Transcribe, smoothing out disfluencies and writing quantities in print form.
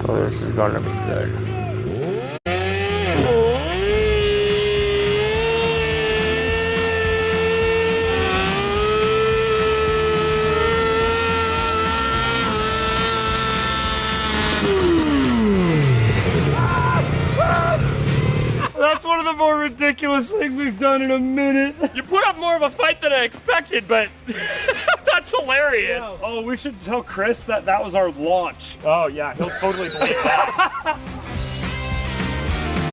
So this is gonna be good. That's one of the more ridiculous things we've done in a minute. You put up more of a fight than I expected, but that's hilarious. Oh, we should tell Chris that was our launch. Oh yeah, he'll totally believe that.